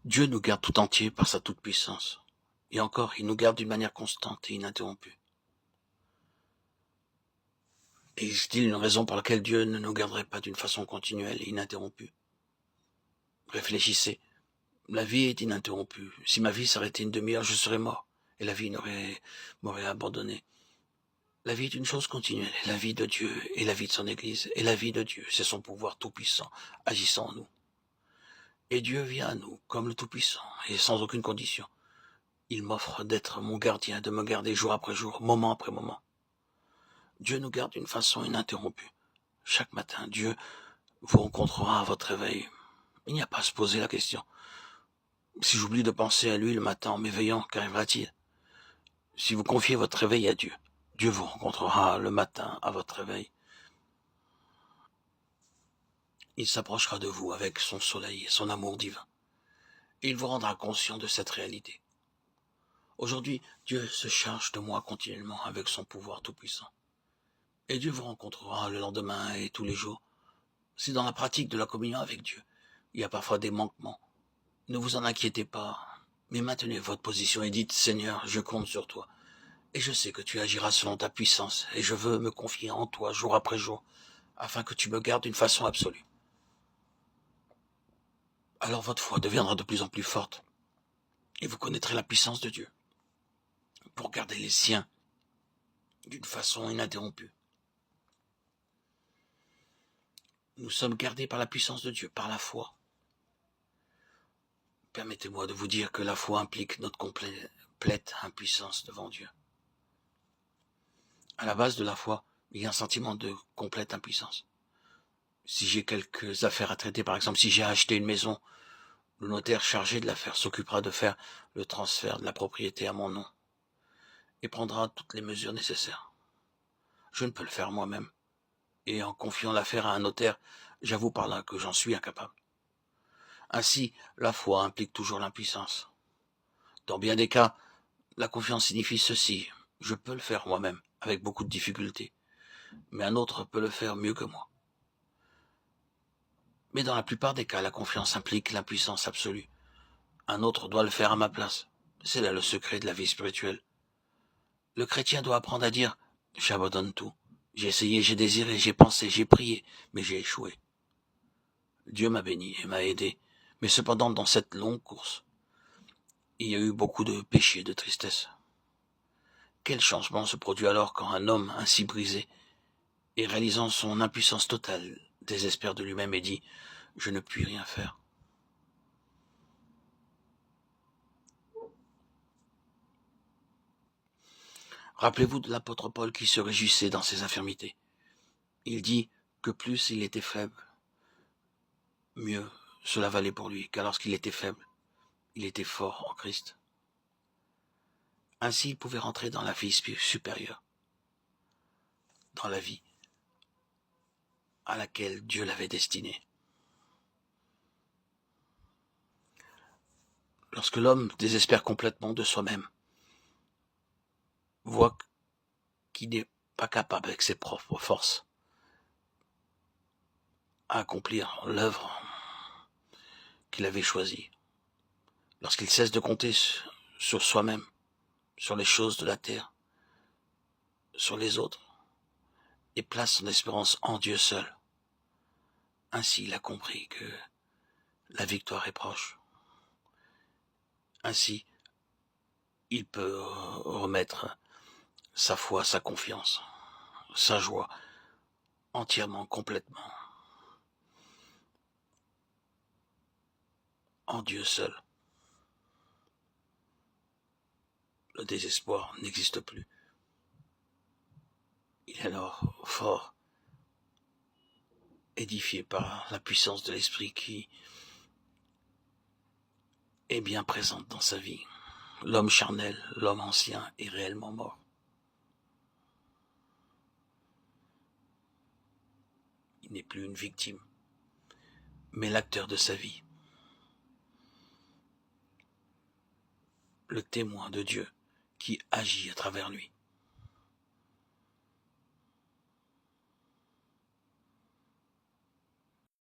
Dieu nous garde tout entier par sa toute-puissance. Et encore, il nous garde d'une manière constante et ininterrompue. Et existe-t-il une raison pour laquelle Dieu ne nous garderait pas d'une façon continuelle et ininterrompue? Réfléchissez. La vie est ininterrompue. Si ma vie s'arrêtait une demi-heure, je serais mort. Et la vie m'aurait abandonné. La vie est une chose continuelle. La vie de Dieu et la vie de son Église. Et la vie de Dieu, c'est son pouvoir tout-puissant agissant en nous. Et Dieu vient à nous comme le Tout-Puissant et sans aucune condition. Il m'offre d'être mon gardien, de me garder jour après jour, moment après moment. Dieu nous garde d'une façon ininterrompue. Chaque matin, Dieu vous rencontrera à votre réveil. Il n'y a pas à se poser la question. Si j'oublie de penser à lui le matin en m'éveillant, qu'arrivera-t-il? Si vous confiez votre réveil à Dieu, Dieu vous rencontrera le matin à votre réveil. Il s'approchera de vous avec son soleil et son amour divin. Et il vous rendra conscient de cette réalité. Aujourd'hui, Dieu se charge de moi continuellement avec son pouvoir tout-puissant. Et Dieu vous rencontrera le lendemain et tous les jours. Si dans la pratique de la communion avec Dieu, il y a parfois des manquements, ne vous en inquiétez pas, mais maintenez votre position et dites, Seigneur, je compte sur toi. Et je sais que tu agiras selon ta puissance, et je veux me confier en toi jour après jour, afin que tu me gardes d'une façon absolue. Alors votre foi deviendra de plus en plus forte, et vous connaîtrez la puissance de Dieu, pour garder les siens d'une façon ininterrompue. Nous sommes gardés par la puissance de Dieu, par la foi. Permettez-moi de vous dire que la foi implique notre complète impuissance devant Dieu. À la base de la foi, il y a un sentiment de complète impuissance. Si j'ai quelques affaires à traiter, par exemple, si j'ai acheté une maison, le notaire chargé de l'affaire s'occupera de faire le transfert de la propriété à mon nom et prendra toutes les mesures nécessaires. Je ne peux le faire moi-même. Et en confiant l'affaire à un notaire, j'avoue par là que j'en suis incapable. Ainsi, la foi implique toujours l'impuissance. Dans bien des cas, la confiance signifie ceci: je peux le faire moi-même, avec beaucoup de difficultés, mais un autre peut le faire mieux que moi. Mais dans la plupart des cas, la confiance implique l'impuissance absolue. Un autre doit le faire à ma place. C'est là le secret de la vie spirituelle. Le chrétien doit apprendre à dire: j'abandonne tout. J'ai essayé, j'ai désiré, j'ai pensé, j'ai prié, mais j'ai échoué. Dieu m'a béni et m'a aidé. Mais cependant, dans cette longue course, il y a eu beaucoup de péchés, de tristesse. Quel changement se produit alors quand un homme ainsi brisé, et réalisant son impuissance totale, désespère de lui-même et dit: je ne puis rien faire. Rappelez-vous de l'apôtre Paul qui se réjouissait dans ses infirmités. Il dit que plus il était faible, mieux cela valait pour lui, car lorsqu'il était faible, il était fort en Christ. Ainsi il pouvait rentrer dans la vie supérieure, dans la vie à laquelle Dieu l'avait destiné. Lorsque l'homme désespère complètement de soi-même, voit qu'il n'est pas capable avec ses propres forces à accomplir l'œuvre qu'il avait choisie, lorsqu'il cesse de compter sur soi-même, sur les choses de la terre, sur les autres, et place son espérance en Dieu seul, ainsi il a compris que la victoire est proche. Ainsi, il peut remettre sa foi, sa confiance, sa joie, entièrement, complètement, en Dieu seul. Le désespoir n'existe plus. Il est alors fort, édifié par la puissance de l'Esprit qui est bien présente dans sa vie. L'homme charnel, l'homme ancien est réellement mort. Il n'est plus une victime, mais l'acteur de sa vie. Le témoin de Dieu qui agit à travers lui.